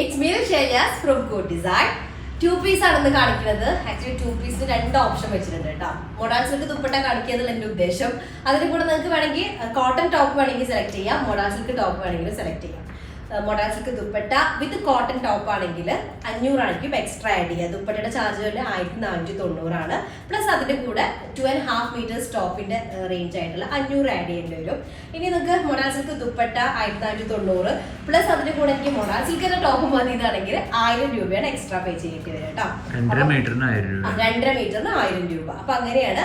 It's me, Shailyas from Code Design. 2 piece ആണെന്ന് കാണിക്കുന്നത്. Actually 2 പീസിന് 2 ഓപ്ഷൻ വെച്ചിട്ടുണ്ട് കേട്ടോ. മോഡൽ സിൽക്ക് ദുപ്പട്ട കാണിക്കുക എന്നുള്ള എൻ്റെ ഉദ്ദേശം. അതിന് കൂടെ നിങ്ങൾക്ക് വേണമെങ്കിൽ കോട്ടൺ ടോപ്പ് വേണമെങ്കിൽ സെലക്ട് ചെയ്യാം, മോഡൽ സിൽക്ക് ടോപ്പ് വേണമെങ്കിൽ സെലക്ട് ചെയ്യാം. മോഡൽ സിൽക്ക് ദുപ്പട്ട വിത്ത് കോട്ടൺ ടോപ്പ് ആണെങ്കിൽ 500 ആയിരിക്കും എക്സ്ട്രാ ആഡ് ചെയ്യുക. ദുപ്പട്ടയുടെ ചാർജ് തന്നെ 1490 ആണ്. പ്ലസ് അതിന്റെ കൂടെ 2.5 മീറ്റേഴ്സ് ടോപ്പിന്റെ റേഞ്ച് ആയിട്ടുള്ള 500 ആഡ് ചെയ്യേണ്ടി വരും. ഇനി നിങ്ങൾക്ക് മോഡൽ സിൽക്ക് ദുപ്പട്ട 1490 പ്ലസ് അതിന്റെ കൂടെ എനിക്ക് മോഡൽ സിൽക്കിന്റെ ടോപ്പ് മതി എന്നാണെങ്കിൽ 1000 രൂപയാണ് എക്സ്ട്രാ പേ ചെയ്യേണ്ടി വരും കേട്ടോ. 2.5 മീറ്ററിന് 1000 രൂപ. അപ്പൊ അങ്ങനെയാണ്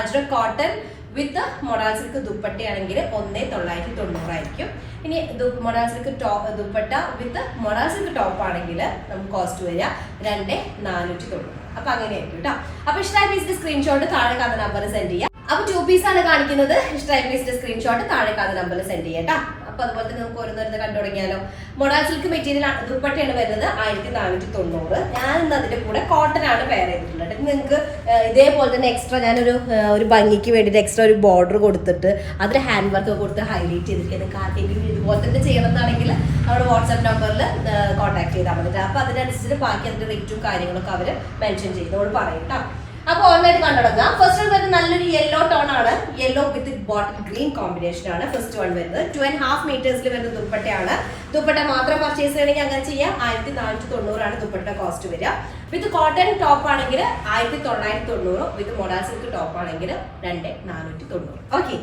Ajrakh cotton with model silk ദുപ്പട്ടയാണെങ്കിൽ 1990 ആയിരിക്കും. ഇനി model silk dupatta with model silk top ആണെങ്കിൽ നമുക്ക് കോസ്റ്റ് വരിക 2490. അപ്പൊ അങ്ങനെയായിരിക്കും കേട്ടോ. അപ്പൊ ഇഷ്ടമായ പീസിന്റെ സ്ക്രീൻഷോട്ട് താഴെ കാണുന്ന നമ്പർ സെൻഡ് ചെയ്യാം. അപ്പൊ 2 പീസ് ആണ് കാണിക്കുന്നത്. ഇഷ്ടമായ പീസിന്റെ സ്ക്രീൻഷോട്ട് താഴെ കാണുന്ന നമ്പറിൽ സെൻഡ് ചെയ്യാം കേട്ടോ. അപ്പൊ അതുപോലെ തന്നെ നമുക്ക് ഓരോന്നോരോന്ന് കണ്ടു തുടങ്ങിയാലോ. മോഡൽ സിൽക്ക് മെറ്റീരിയൽ ദുപ്പട്ടയാണ് വരുന്നത് 1490. ഞാൻ ഇന്ന് അതിന്റെ കൂടെ കോട്ടൺ ആണ് പെയർ ചെയ്തിട്ടുള്ളത്. നിങ്ങൾക്ക് ഇതേപോലെ തന്നെ എക്സ്ട്രാ ഞാനൊരു ഭംഗിക്ക് വേണ്ടിയിട്ട് എക്സ്ട്രാ ഒരു ബോർഡർ കൊടുത്തിട്ട് അതിൽ ഹാൻഡ് വർക്ക് കൊടുത്ത് ഹൈലൈറ്റ് ചെയ്തിരിക്കുന്നത് ആർക്കെങ്കിലും ഇതുപോലെ തന്നെ ചെയ്യണമെന്നാണെങ്കിൽ നമ്മുടെ വാട്സാപ്പ് നമ്പറിൽ കോൺടാക്ട് ചെയ്താൽ മതി. അപ്പൊ അതിനനുസരിച്ച് ബാക്കി അതിന്റെ റേറ്റും കാര്യങ്ങളൊക്കെ അവർ മെൻഷൻ ചെയ്ത് നമ്മൾ പറയും കേട്ടോ. അപ്പൊ ഓൾറെഡി കണ്ടുടങ്ങാം. ഫസ്റ്റ് വൺ വരുന്നത് നല്ലൊരു യെല്ലോ ടോൺ ആണ്. യെല്ലോ വിത്ത് ബോട്ടിൽ ഗ്രീൻ കോമ്പിനേഷൻ ആണ് ഫസ്റ്റ് വൺ വരുന്നത്. 2.5 മീറ്റേഴ്സിൽ വരുന്ന ദുപ്പട്ടയാണ്. ദുപ്പട്ട മാത്രം പർച്ചേസ് ചെയ്യണമെങ്കിൽ അങ്ങനെ ചെയ്യാം. 1490 ആണ് ദുപ്പട്ട കോസ്റ്റ് വരിക. വിത്ത് കോട്ടൺ ടോപ്പ് ആണെങ്കിൽ 1990, വിത്ത് മോഡൽ സിൽക്ക് ടോപ്പ് ആണെങ്കിൽ 2490. ഓക്കെ,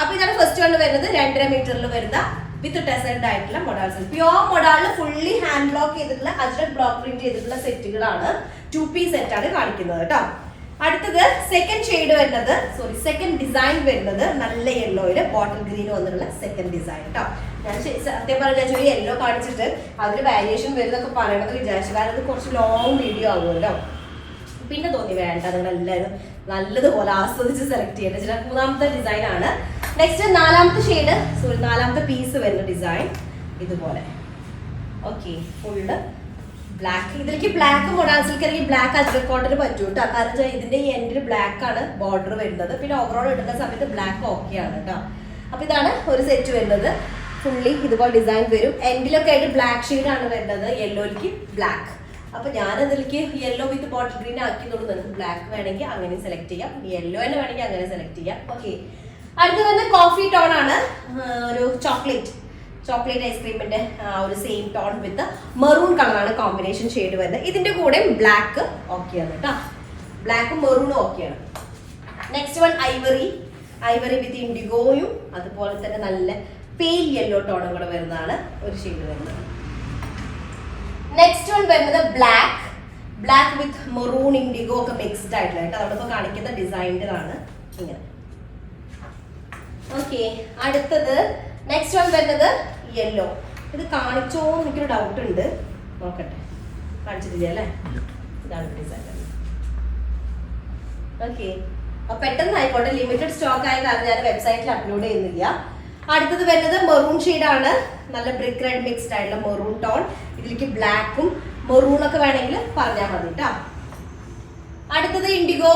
അപ്പൊ ഇതാണ് ഫസ്റ്റ് വൺ വരുന്നത്. 2.5 മീറ്ററിൽ വരുന്ന വിത്ത് ടെസൽഡ് ആയിട്ടുള്ള മോഡൽ സിൽക്ക് പ്യോർ മോഡലിൽ ഫുള്ളി ഹാൻഡ് ബ്ലോക്ക് ചെയ്തിട്ടുള്ള അജ്രക് ബ്ലോക്ക് പ്രിന്റ് ചെയ്തിട്ടുള്ള സെറ്റുകളാണ്. 2 പീസ് സെറ്റാണ് കാണിക്കുന്നത് കേട്ടോ. അടുത്തത് സെക്കൻഡ് ഡിസൈൻ വരുന്നത് നല്ല യെല്ലോയില് ബോട്ടിൽ ഗ്രീൻ വന്നിട്ടുള്ള സെക്കൻഡ് ഡിസൈൻ കേട്ടോ. ഞാൻ സത്യം പറഞ്ഞാൽ ഒരു യെല്ലോ കാണിച്ചിട്ട് അതിൽ വാരിയേഷൻ വരുന്നൊക്കെ പറയണമെന്ന് വിചാരിച്ചു. കാരണം അത് കുറച്ച് ലോങ് വീഡിയോ ആകുമല്ലോ. പിന്നെ തോന്നി വേണ്ട, നിങ്ങൾ എല്ലാവരും നല്ലതുപോലെ ആസ്വദിച്ച് സെലക്ട് ചെയ്യേണ്ടത്. ചില 3ാമത്തെ ഡിസൈൻ ആണ്. നെക്സ്റ്റ് 4ാമത്തെ പീസ് വരുന്ന ഡിസൈൻ ഇതുപോലെ. Okay, full black. ഇതിലേക്ക് ബ്ലാക്ക് മോഡൽ സിൽക്ക് അല്ലെങ്കിൽ ബ്ലാക്ക് അജ്രക് കോട്ടൺ പറ്റും കേട്ടോ. കാരണം ഇതിന്റെ ഈ എൻഡിൽ ബ്ലാക്ക് ആണ് ബോർഡർ വരുന്നത്. പിന്നെ ഓവറോൾ ഇടുന്ന സമയത്ത് ബ്ലാക്ക് ഓക്കെയാണ് കേട്ടോ. അപ്പൊ ഇതാണ് ഒരു സെറ്റ് വരുന്നത്. ഫുള്ളി ഇതുപോലെ ഡിസൈൻ വരും. എൻഡിലൊക്കെ ആയിട്ട് ബ്ലാക്ക് ഷെയ്ഡ് ആണ് വരുന്നത്. യെല്ലോയിലേക്ക് ബ്ലാക്ക്. അപ്പൊ ഞാൻ അതിലേക്ക് യെല്ലോ വിത്ത് ബോട്ടിൽ ഗ്രീൻ ആക്കിയതുകൊണ്ട് നിങ്ങൾക്ക് ബ്ലാക്ക് വേണമെങ്കിൽ അങ്ങനെ സെലക്ട് ചെയ്യാം, യെല്ലോ തന്നെ വേണമെങ്കിൽ അങ്ങനെ സെലക്ട് ചെയ്യാം. ഓക്കെ, അടുത്ത് വന്ന് കോഫി ടോൺ ആണ്. ഒരു ചോക്ലേറ്റ് ഐസ്ക്രീമിന്റെ ഒരു സെയിം ടോൺ വിത്ത് മെറൂൺ കളറാണ് കോമ്പിനേഷൻ ഷെയ്ഡ് വരുന്നത്. ഇതിന്റെ കൂടെ ബ്ലാക്ക് ഓക്കെയാണ് കേട്ടോ. ബ്ലാക്കും മെറൂണും ഓക്കെയാണ്. നെക്സ്റ്റ് വൺ ഐവറി വിത്ത് ഇൻഡിഗോയും അതുപോലെ തന്നെ നല്ല പെയിൽ യെല്ലോ ടോണും കൂടെ വരുന്നതാണ് ഒരു ഷെയ്ഡ് വരുന്നത്. നെക്സ്റ്റ് വൺ വരുന്നത് ബ്ലാക്ക് വിത്ത് മെറൂൺ ഇൻഡിഗോ ഒക്കെ മിക്സ്ഡ് ആയിട്ടുള്ള കേട്ടോ. നമ്മളിപ്പോ കാണിക്കുന്ന ഡിസൈൻ്റെതാണ് ഇങ്ങനെ. ഓക്കെ, അടുത്തത് നെക്സ്റ്റ് വൺ വരുന്നത് യെല്ലോ. ഇത് കാണിച്ചോ എനിക്കൊരു ഡൗട്ട് ഉണ്ട്, നോക്കട്ടെ. കാണിച്ചിട്ടില്ല അല്ലേ? ഇതാണ് ഡിസൈൻ. ഓക്കെ, അപ്പൊ പെട്ടെന്ന് ആയിക്കോട്ടെ, ലിമിറ്റഡ് സ്റ്റോക്ക് ആയ കാരണം ഞാൻ വെബ്സൈറ്റിൽ അപ്ലോഡ് ചെയ്യുന്നില്ല. അടുത്തത് വരുന്നത് മെറൂൺ ഷെയ്ഡാണ്. നല്ല ബ്രിക്ക് റെഡ് മിക്സ്ഡ് ആയിട്ടുള്ള മെറൂൺ ടോൺ. ഇതിലേക്ക് ബ്ലാക്കും മെറൂണൊക്കെ വേണമെങ്കിൽ പറഞ്ഞാൽ മതി കേട്ടോ. അടുത്തത് ഇൻഡിഗോ,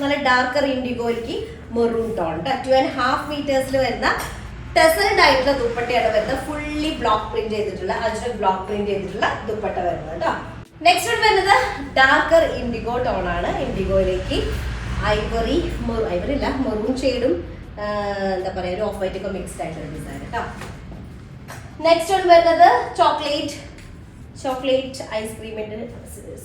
നല്ല ഡാർക്കർ ഇൻഡിഗോയിലേക്ക് മെറൂൺ ടോൺ. 2.5 മീറ്റേഴ്സിൽ വരുന്ന ടെസൽഡ് ആയിട്ടുള്ള ദുപ്പട്ടയാണ് വരുന്നത്. ഫുള്ളി ബ്ലോക്ക് പ്രിന്റ് ചെയ്തിട്ടുള്ള അജ്രക് ബ്ലോക്ക് പ്രിന്റ് ചെയ്തിട്ടുള്ള ദുപ്പട്ട വരുന്നത് കേട്ടോ. നെക്സ്റ്റ് വൺ വരുന്നത് ഡാർക്കർ ഇൻഡിഗോ ടോൺ ആണ്. ഇൻഡിഗോയിലേക്ക് മെറൂൺ ഷെയ്ഡും എന്താ പറയാ ഒരു ഓഫ് വൈറ്റ് ഒക്കെ മിക്സ്ഡ് ആയിട്ടുള്ള ഡിസൈൻ കേട്ടോ. നെക്സ്റ്റ് വൺ വരുന്നത് ചോക്ലേറ്റ് ഐസ്ക്രീമിന്റെ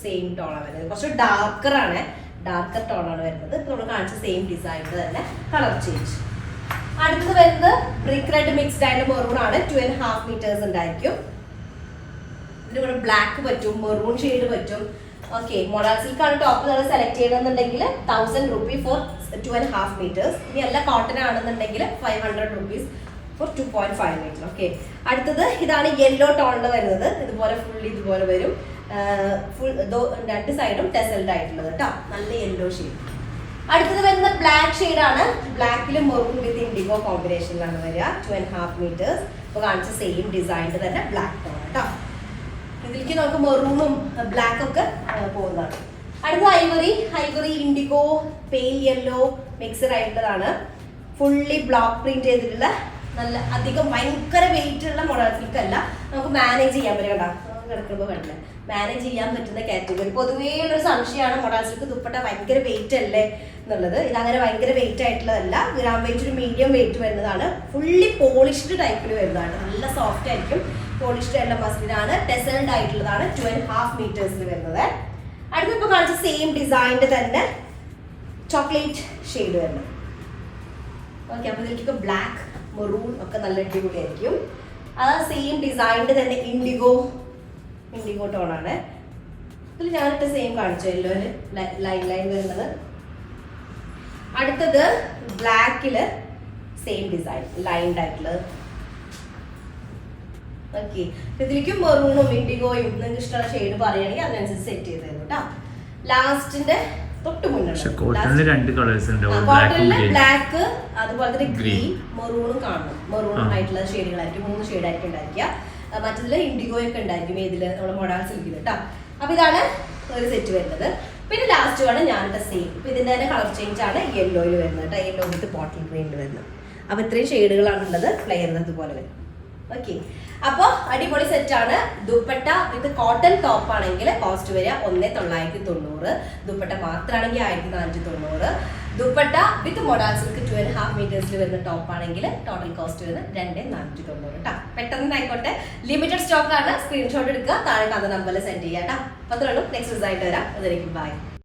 സെയിം ടോൺ ആണ് വരുന്നത്. കുറച്ച് ഡാർക്കർ ടോൺ ആണ് വരുന്നത്. ഇപ്പൊ നമ്മൾ കാണിച്ച സെയിം ഡിസൈനിൽ തന്നെ കളർ ചേഞ്ച്. അടുത്തത് വരുന്നത് ബ്രിക്ക് റെഡ് മിക്സ്ഡ് ആയിട്ട് മെറൂൺ ആണ്. 2.5 മീറ്റേഴ്സ് ഉണ്ടായിരിക്കും. ഇതിന് കൂടെ ബ്ലാക്ക് പറ്റും, മെറൂൺ ഷെയ്ഡ് പറ്റും. ഓക്കെ, മോഡൽ സിൽക്ക് ആണ് ടോപ്പ് നിങ്ങൾ സെലക്ട് ചെയ്യണമെന്നുണ്ടെങ്കിൽ 1000 രൂപ ഫോർ 2.5 മീറ്റേഴ്സ്. ഇനി അല്ല കോട്ടൺ ആണെന്നുണ്ടെങ്കിൽ 500 രൂപീസ് ഫോർ 2.5 മീറ്റർ. ഓക്കെ, അടുത്തത് ഇതാണ് യെല്ലോ ടോണിൽ വരുന്നത്. ഇതുപോലെ ഫുള്ളി ഇതുപോലെ വരും. രണ്ട് സൈഡും ടെസൽഡ് ആയിട്ടുള്ളത് കേട്ടോ. നല്ല യെല്ലോ ഷെയ്ഡ്. അടുത്തത് വരുന്ന ബ്ലാക്ക് ഷെയ്ഡാണ്. ബ്ലാക്കിൽ മെറൂൺ വിത്ത് ഇൻഡിഗോ കോമ്പിനേഷനിലാണ് വരിക. 2.5 മീറ്റേഴ്സ്. ഇപ്പോൾ കാണിച്ച സെയിം ഡിസൈനിൽ തന്നെ ബ്ലാക്ക് ടോൺ കേട്ടോ. ഇതിലേക്ക് നമുക്ക് മെറൂണും ബ്ലാക്ക് ഒക്കെ പോകുന്നതാണ്. അടുത്ത Ivory IndiGo pale yellow mixed ആയിട്ടുള്ളതാണ്. ഫുള്ളി ബ്ലോക്ക് പ്രിന്റ് ചെയ്തിട്ടുള്ള നല്ല അധികം ഭയങ്കര വെയിറ്റ് ഉള്ള മോഡൽ സിൽക്ക് അല്ല, നമുക്ക് മാനേജ് ചെയ്യാൻ പറ്റും കേട്ടോ. കിടക്കുമ്പോൾ കണ്ടില്ല, മാനേജ് ചെയ്യാൻ പറ്റുന്ന കാറ്റഗറി. പൊതുവേ ഉള്ളൊരു സംശയമാണ് മൊഡാൾ സിൽക്ക് ദുപ്പട്ട ഭയങ്കര വെയിറ്റ് അല്ലേ എന്നുള്ളത്. ഇതങ്ങനെ ഭയങ്കര വെയിറ്റ് ആയിട്ടുള്ളതല്ല, ഗ്രാം വെയിറ്റ് ഒരു മീഡിയം വെയിറ്റ് വരുന്നതാണ്. ഫുള്ളി പോളിഷ്ഡ് ടൈപ്പിൽ വരുന്നതാണ്, നല്ല സോഫ്റ്റ് ആയിരിക്കും. പോളിഷ്ഡ് ആയിട്ടുള്ള മസ്ലിനാണ്, ടെസൽഡ് ആയിട്ടുള്ളതാണ്, 2.5 മീറ്റേഴ്സിൽ വരുന്നത്. അടുത്തിപ്പോൾ കാണിച്ച സെയിം ഡിസൈനിന്റെ തന്നെ ചോക്ലേറ്റ് ഷെയ്ഡ് വരുന്നത്. ഓക്കെ, അപ്പോൾ ഇതിലേക്കൊക്കെ ബ്ലാക്ക്, മെറൂൺ ഒക്കെ നല്ല അടിപൊളിയായിരിക്കും. ആ സെയിം ഡിസൈനിന്റെ തന്നെ ഇൻഡിഗോ ടോണാണ്. ഇതിൽ ഞാനിട്ട് സെയിം കാണിച്ചു, യെല്ലോയില് ലൈൻ വരുന്നത്. അടുത്തത് ബ്ലാക്കില് സെയിം ഡിസൈൻ ലൈൻഡ് ആയിട്ടുള്ളത്. ഓക്കെ, ഇതിലേക്കും മെറൂണും ഇൻഡിഗോയും നിങ്ങൾക്ക് ഇഷ്ടമുള്ള ഷെയ്ഡ് പറയുകയാണെങ്കിൽ അതിനനുസരിച്ച് സെറ്റ് ചെയ്ത് തരും കേട്ടോ. ലാസ്റ്റിന്റെ തൊട്ട് കോട്ടണില് 2 കളേഴ്സ് ഉണ്ട്, ബ്ലാക്ക് അതുപോലെ തന്നെ ഗ്രീൻ, മെറൂണും കാണും. മെറൂൺ ആയിട്ടുള്ള ഷെയ്ഡുകളായിരിക്കും, 3 ഷെയ്ഡായിരിക്കും ഉണ്ടായിരിക്കുക. മറ്റതിൽ ഇൻഡിഗോ ഒക്കെ ഉണ്ടായിരിക്കും ഏതില്, നമ്മുടെ മൊഡാൾ സിൽക്കിൽ കേട്ടോ. അപ്പൊ ഇതാണ് ഒരു സെറ്റ് വരുന്നത്. പിന്നെ ലാസ്റ്റ് ആണ് ഞാനിട്ട് സെയിം. ഇപ്പൊ ഇതിന്റെ തന്നെ കളർ ചേഞ്ച് ആണ് യെല്ലോയിൽ വരുന്നത് കേട്ടോ, യെല്ലോ വിത്ത് ബോട്ടിൽ ഗ്രീനിൽ വരുന്നത്. അപ്പൊ ഇത്രയും ഷെയ്ഡുകളാണ് ഉള്ളത്, ഫ്ലെയർ ഇതുപോലെ വരും. ഓക്കെ, അപ്പോൾ അടിപൊളി സെറ്റാണ്. ദുപ്പട്ട വിത്ത് കോട്ടൺ ടോപ്പ് ആണെങ്കിൽ കോസ്റ്റ് വരിക 1990. ദുപ്പട്ട മാത്രമാണെങ്കിൽ 1490. ദുപ്പട്ട വിത്ത് മൊഡാൾ സിൽക്ക് 2.5 മീറ്റേഴ്സിൽ വരുന്ന ടോപ്പ് ആണെങ്കിൽ ടോട്ടൽ കോസ്റ്റ് വരുന്നത് 2490 കേട്ടോ. പെട്ടെന്ന് ആയിക്കോട്ടെ, ലിമിറ്റഡ് സ്റ്റോക്ക് ആണ്. സ്ക്രീൻഷോട്ട് എടുക്കുക, താഴെ കഥ നമ്പറിൽ സെൻഡ് ചെയ്യാം കേട്ടോ. അപ്പോൾ അത്രയുള്ളൂ. നെക്സ്റ്റ് ഡിസൈൻ വരാം. അതിലേക്ക് ബൈ.